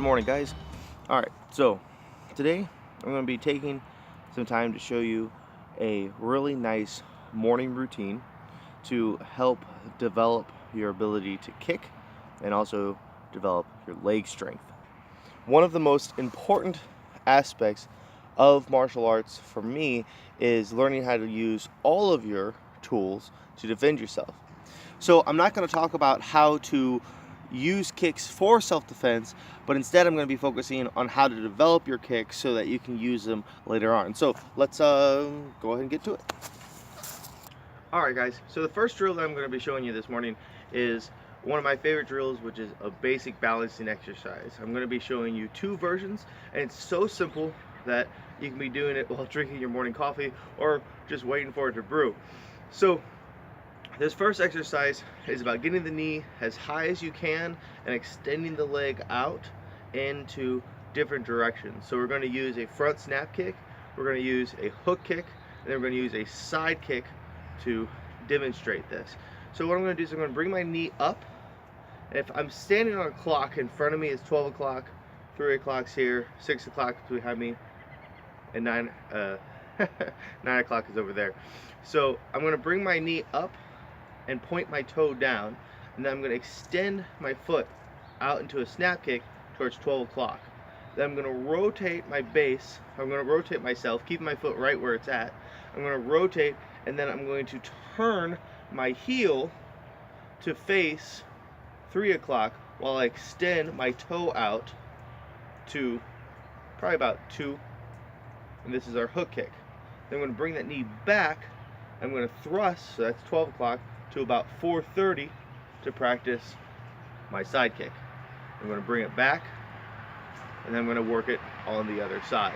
morning, guys. All right, so today I'm going to be taking some time to show you a really nice morning routine to help develop your ability to kick and also develop your leg strength. One of the most important aspects of martial arts for me is learning how to use all of your tools to defend yourself. So I'm not going to talk about how to use kicks for self-defense, but instead I'm going to be focusing on how to develop your kicks so that you can use them later on. So let's go ahead and get to it. Alright guys, so the first drill that I'm going to be showing you this morning is one of my favorite drills, which is a basic balancing exercise. I'm going to be showing you two versions, and it's so simple that you can be doing it while drinking your morning coffee or just waiting for it to brew. So this first exercise is about getting the knee as high as you can and extending the leg out into different directions. So we're going to use a front snap kick, we're going to use a hook kick, and then we're going to use a side kick to demonstrate this. So what I'm going to do is I'm going to bring my knee up, and if I'm standing on a clock in front of me, it's 12 o'clock, 3 o'clock's here, 6 o'clock is behind me, and 9 o'clock is over there. So I'm going to bring my knee up and point my toe down, and then I'm going to extend my foot out into a snap kick towards 12 o'clock. Then I'm going to rotate my base, I'm going to rotate myself, keeping my foot right where it's at. I'm going to rotate, and then I'm going to turn my heel to face 3 o'clock while I extend my toe out to probably about 2, and this is our hook kick. Then I'm going to bring that knee back, I'm going to thrust, so that's 12 o'clock, to about 4:30 to practice my side kick. I'm going to bring it back, and then I'm going to work it on the other side.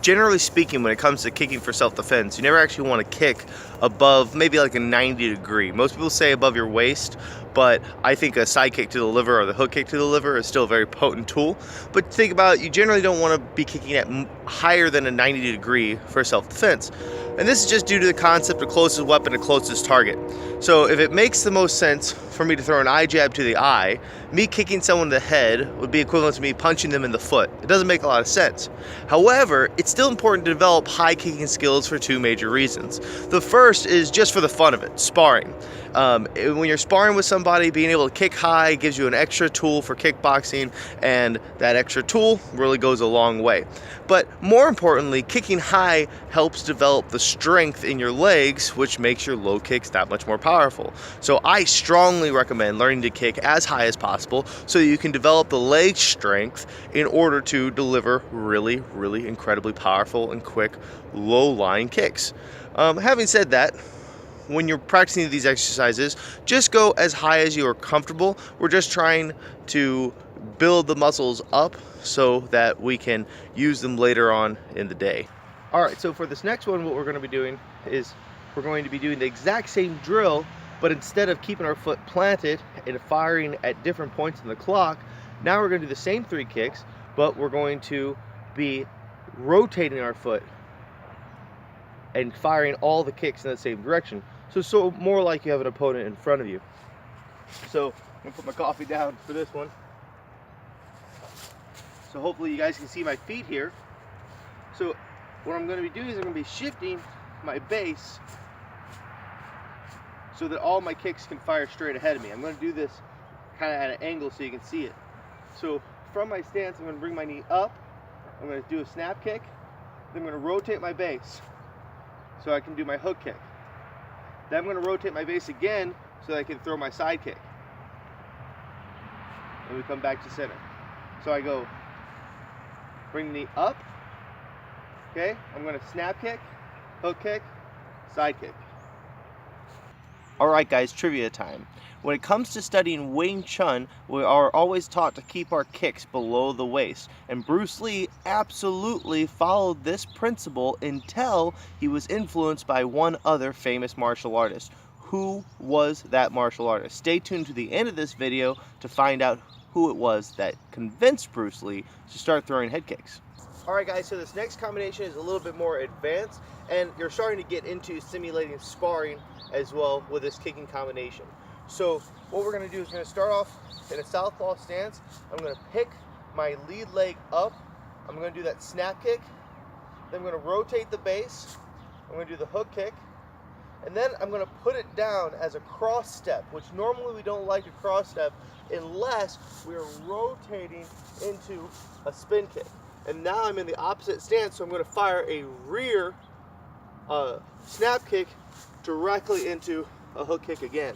Generally speaking, when it comes to kicking for self-defense, you never actually want to kick above maybe like a 90 degree. Most people say above your waist, but I think a side kick to the liver or the hook kick to the liver is still a very potent tool. But think about it, you generally don't want to be kicking at higher than a 90 degree for self-defense. And this is just due to the concept of closest weapon to closest target. So if it makes the most sense for me to throw an eye jab to the eye, me kicking someone in the head would be equivalent to me punching them in the foot. It doesn't make a lot of sense. However, it's still important to develop high kicking skills for two major reasons. The first is just for the fun of it, sparring. When you're sparring with somebody, being able to kick high gives you an extra tool for kickboxing, and that extra tool really goes a long way. But more importantly, kicking high helps develop the strength in your legs, which makes your low kicks that much more powerful. So I strongly recommend learning to kick as high as possible so you can develop the leg strength in order to deliver really, really incredibly powerful and quick low-lying kicks. Having said that, when you're practicing these exercises, just go as high as you are comfortable. We're just trying to build the muscles up so that we can use them later on in the day. All right, so for this next one, what we're going to be doing is we're going to be doing the exact same drill, but instead of keeping our foot planted and firing at different points in the clock, now we're going to do the same 3 kicks, but we're going to be rotating our foot and firing all the kicks in the same direction. So more like you have an opponent in front of you. So I'm gonna put my coffee down for this one. So hopefully you guys can see my feet here. So what I'm gonna be doing is I'm gonna be shifting my base so that all my kicks can fire straight ahead of me. I'm gonna do this kind of at an angle so you can see it. So from my stance, I'm gonna bring my knee up. I'm gonna do a snap kick. Then I'm gonna rotate my base so I can do my hook kick. Then I'm going to rotate my base again so that I can throw my side kick. And we come back to center. So I go, bring the knee up. Okay, I'm going to snap kick, hook kick, side kick. Alright guys, trivia time. When it comes to studying Wing Chun, we are always taught to keep our kicks below the waist. And Bruce Lee absolutely followed this principle until he was influenced by one other famous martial artist. Who was that martial artist? Stay tuned to the end of this video to find out who it was that convinced Bruce Lee to start throwing head kicks. Alright guys, so this next combination is a little bit more advanced, and you're starting to get into simulating sparring as well with this kicking combination. So what we're going to do is we're going to start off in a southpaw stance. I'm going to pick my lead leg up. I'm going to do that snap kick. Then I'm going to rotate the base. I'm going to do the hook kick. And then I'm going to put it down as a cross step, which normally we don't like a cross step unless we're rotating into a spin kick. And now I'm in the opposite stance, so I'm going to fire a rear snap kick directly into a hook kick again.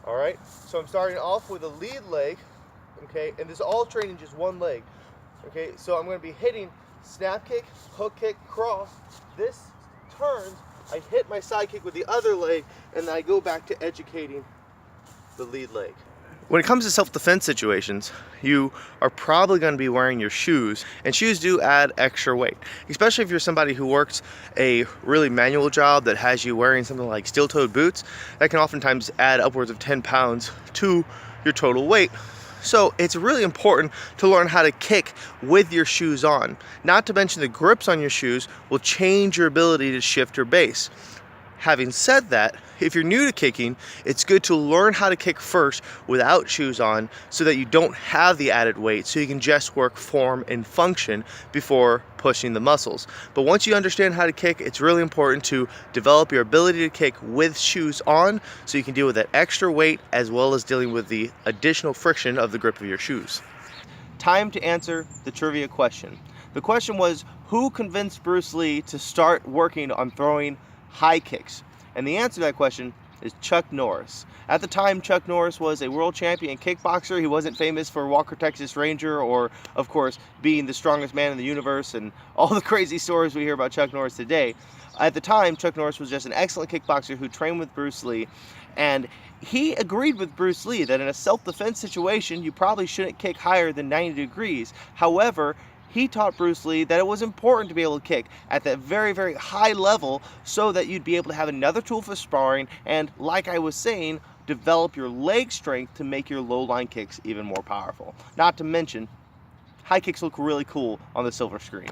All right, so I'm starting off with a lead leg, okay, and this is all training just one leg. Okay, so I'm going to be hitting snap kick, hook kick, cross. This turns, I hit my side kick with the other leg, and then I go back to educating the lead leg. When it comes to self-defense situations, you are probably going to be wearing your shoes, and shoes do add extra weight, especially if you're somebody who works a really manual job that has you wearing something like steel-toed boots. That can oftentimes add upwards of 10 pounds to your total weight. So it's really important to learn how to kick with your shoes on. Not to mention the grips on your shoes will change your ability to shift your base. Having said that, if you're new to kicking, it's good to learn how to kick first without shoes on so that you don't have the added weight, so you can just work form and function before pushing the muscles. But once you understand how to kick, it's really important to develop your ability to kick with shoes on so you can deal with that extra weight as well as dealing with the additional friction of the grip of your shoes. Time to answer the trivia question. The question was, who convinced Bruce Lee to start working on throwing high kicks? And the answer to that question is Chuck Norris. At the time, Chuck Norris was a world champion kickboxer. He wasn't famous for Walker, Texas Ranger, or of course being the strongest man in the universe and all the crazy stories we hear about Chuck Norris today. At the time, Chuck Norris was just an excellent kickboxer who trained with Bruce Lee, and he agreed with Bruce Lee that in a self-defense situation you probably shouldn't kick higher than 90 degrees. However, he taught Bruce Lee that it was important to be able to kick at that very, very high level so that you'd be able to have another tool for sparring and, like I was saying, develop your leg strength to make your low line kicks even more powerful. Not to mention, high kicks look really cool on the silver screen.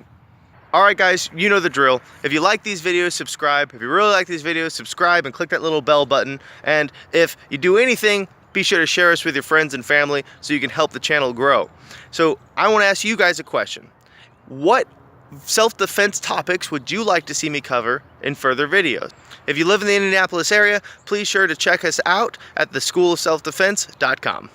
Alright guys, you know the drill. If you like these videos, subscribe. If you really like these videos, subscribe and click that little bell button. And if you do anything, be sure to share us with your friends and family so you can help the channel grow. So I want to ask you guys a question. What self-defense topics would you like to see me cover in further videos? If you live in the Indianapolis area, please sure to check us out at theschoolofselfdefense.com.